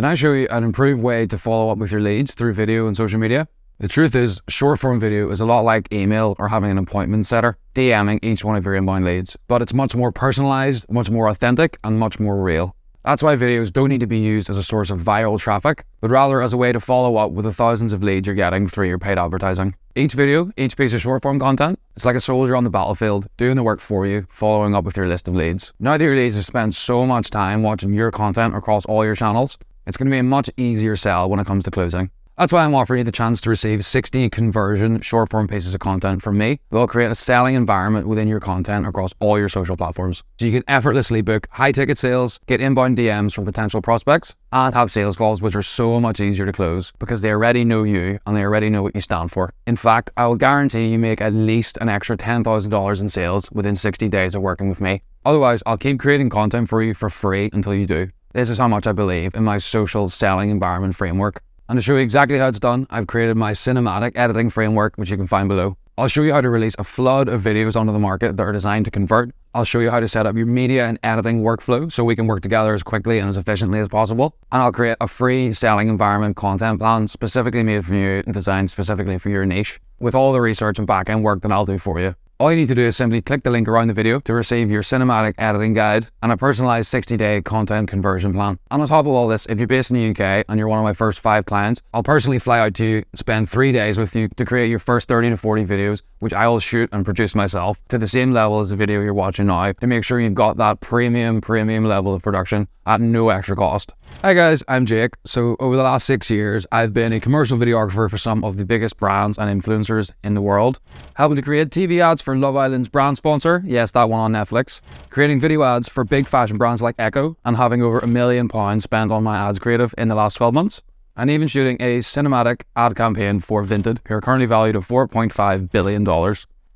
Can I show you an improved way to follow up with your leads through video and social media? The truth is, short form video is a lot like email or having an appointment setter, DMing each one of your inbound leads, but it's much more personalized, much more authentic, and much more real. That's why videos don't need to be used as a source of viral traffic, but rather as a way to follow up with the thousands of leads you're getting through your paid advertising. Each video, each piece of short form content, it's like a soldier on the battlefield doing the work for you, following up with your list of leads. Now that your leads have spent so much time watching your content across all your channels, it's going to be a much easier sell when it comes to closing. That's why I'm offering you the chance to receive 60 conversion short form pieces of content from me. They'll create a selling environment within your content across all your social platforms. So you can effortlessly book high ticket sales, get inbound DMs from potential prospects, and have sales calls which are so much easier to close because they already know you and they already know what you stand for. In fact, I will guarantee you make at least an extra $10,000 in sales within 60 days of working with me. Otherwise, I'll keep creating content for you for free until you do. This is how much I believe in my social selling environment framework. And to show you exactly how it's done, I've created my cinematic editing framework, which you can find below. I'll show you how to release a flood of videos onto the market that are designed to convert. I'll show you how to set up your media and editing workflow so we can work together as quickly and as efficiently as possible. And I'll create a free selling environment content plan specifically made for you and designed specifically for your niche, with all the research and back-end work that I'll do for you. All you need to do is simply click the link around the video to receive your cinematic editing guide and a personalized 60-day content conversion plan. And on top of all this, if you're based in the UK and you're one of my first 5 clients, I'll personally fly out to you, spend 3 days with you to create your first 30 to 40 videos, which I will shoot and produce myself to the same level as the video you're watching now to make sure you've got that premium level of production at no extra cost. Hi guys, I'm Jake. So over the last 6 years, I've been a commercial videographer for some of the biggest brands and influencers in the world, helping to create TV ads for Love Island's brand sponsor, yes, that one on Netflix, creating video ads for big fashion brands like Echo, and having over £1 million spent on my ads creative in the last 12 months, and even shooting a cinematic ad campaign for Vinted, who are currently valued at $4.5 billion.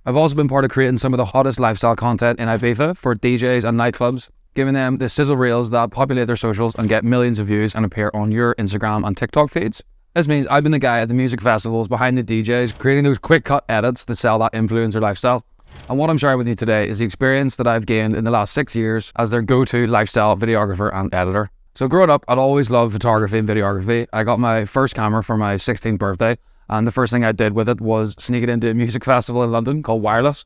I've also been part of creating some of the hottest lifestyle content in Ibiza for DJs and nightclubs, giving them the sizzle reels that populate their socials and get millions of views and appear on your Instagram and TikTok feeds. This means I've been the guy at the music festivals behind the DJs, creating those quick cut edits that sell that influencer lifestyle. And what I'm sharing with you today is the experience that I've gained in the last 6 years as their go-to lifestyle videographer and editor. So growing up, I'd always loved photography and videography. I got my first camera for my 16th birthday, and the first thing I did with it was sneak it into a music festival in London called Wireless.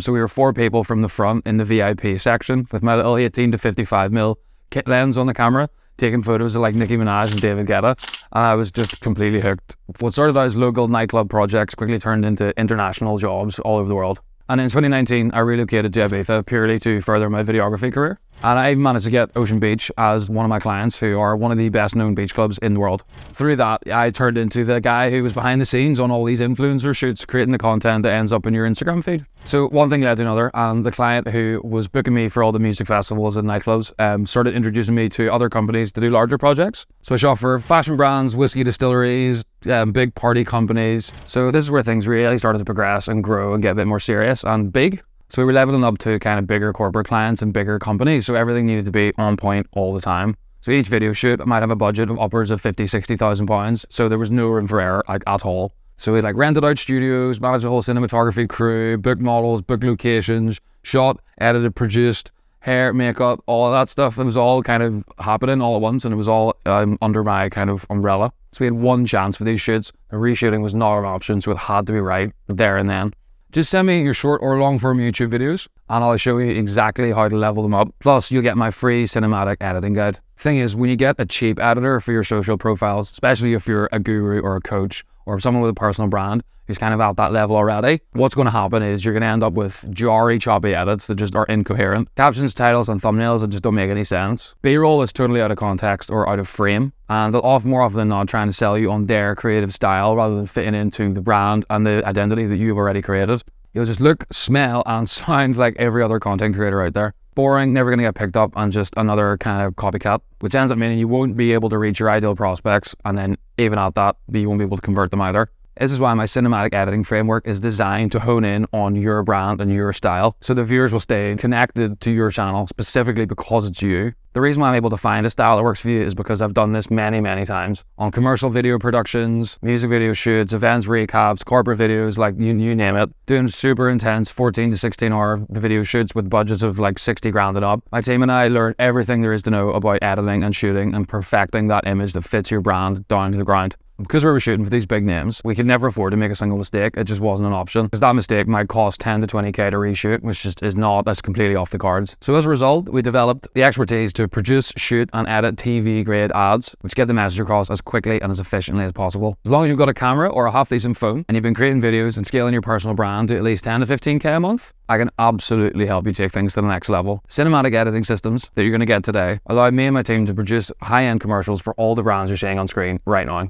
So we were 4 people from the front in the VIP section with my little 18 to 55mm kit lens on the camera, taking photos of like Nicki Minaj and David Guetta, and I was just completely hooked. What started out as local nightclub projects quickly turned into international jobs all over the world. And in 2019, I relocated to Ibiza purely to further my videography career. And I even managed to get Ocean Beach as one of my clients, who are one of the best known beach clubs in the world. Through that, I turned into the guy who was behind the scenes on all these influencer shoots, creating the content that ends up in your Instagram feed. So one thing led to another, and the client who was booking me for all the music festivals and nightclubs started introducing me to other companies to do larger projects. So I shot for fashion brands, whiskey distilleries, big party companies. So this is where things really started to progress and grow and get a bit more serious and big. So we were leveling up to kind of bigger corporate clients and bigger companies. So everything needed to be on point all the time. So each video shoot might have a budget of upwards of 50, 60,000 pounds. So there was no room for error at all. So we rented out studios, managed a whole cinematography crew, booked models, booked locations, shot, edited, produced, hair, makeup, all of that stuff. It was all kind of happening all at once, and it was all under my kind of umbrella. So we had one chance for these shoots. The reshooting was not an option, so it had to be right there and then. Just send me your short or long form YouTube videos and I'll show you exactly how to level them up. Plus, you'll get my free cinematic editing guide. Thing is, when you get a cheap editor for your social profiles, especially if you're a guru or a coach or someone with a personal brand who's kind of at that level already, what's going to happen is you're going to end up with jarry, choppy edits that just are incoherent. Captions, titles, and thumbnails that just don't make any sense. B-roll is totally out of context or out of frame, and they'll more often than not trying to sell you on their creative style rather than fitting into the brand and the identity that you've already created. You'll just look, smell, and sound like every other content creator out there. Boring, never going to get picked up, and just another kind of copycat, which ends up meaning you won't be able to reach your ideal prospects, and then even at that, you won't be able to convert them either. This is why my cinematic editing framework is designed to hone in on your brand and your style, so the viewers will stay connected to your channel specifically because it's you. The reason why I'm able to find a style that works for you is because I've done this many, many times on commercial video productions, music video shoots, events recaps, corporate videos, like you name it, doing super intense 14 to 16 hour video shoots with budgets of like 60 grand and up. My team and I learned everything there is to know about editing and shooting and perfecting that image that fits your brand down to the ground. Because we were shooting for these big names, we could never afford to make a single mistake. It just wasn't an option. Because that mistake might cost 10 to 20k to reshoot, which just is not, that's completely off the cards. So as a result, we developed the expertise to produce, shoot and edit TV grade ads, which get the message across as quickly and as efficiently as possible. As long as you've got a camera or a half decent phone and you've been creating videos and scaling your personal brand to at least 10 to 15k a month, I can absolutely help you take things to the next level. Cinematic editing systems that you're going to get today allow me and my team to produce high-end commercials for all the brands you're seeing on screen right now.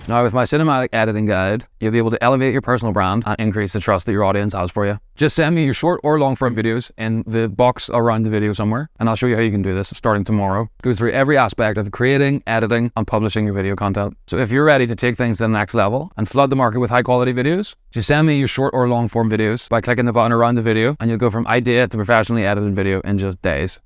Now, with my cinematic editing guide, you'll be able to elevate your personal brand and increase the trust that your audience has for you. Just send me your short or long form videos in the box around the video somewhere, and I'll show you how you can do this starting tomorrow. It goes through every aspect of creating, editing, and publishing your video content. So if you're ready to take things to the next level and flood the market with high quality videos, just send me your short or long form videos by clicking the button around the video, and you'll go from idea to professionally edited video in just days.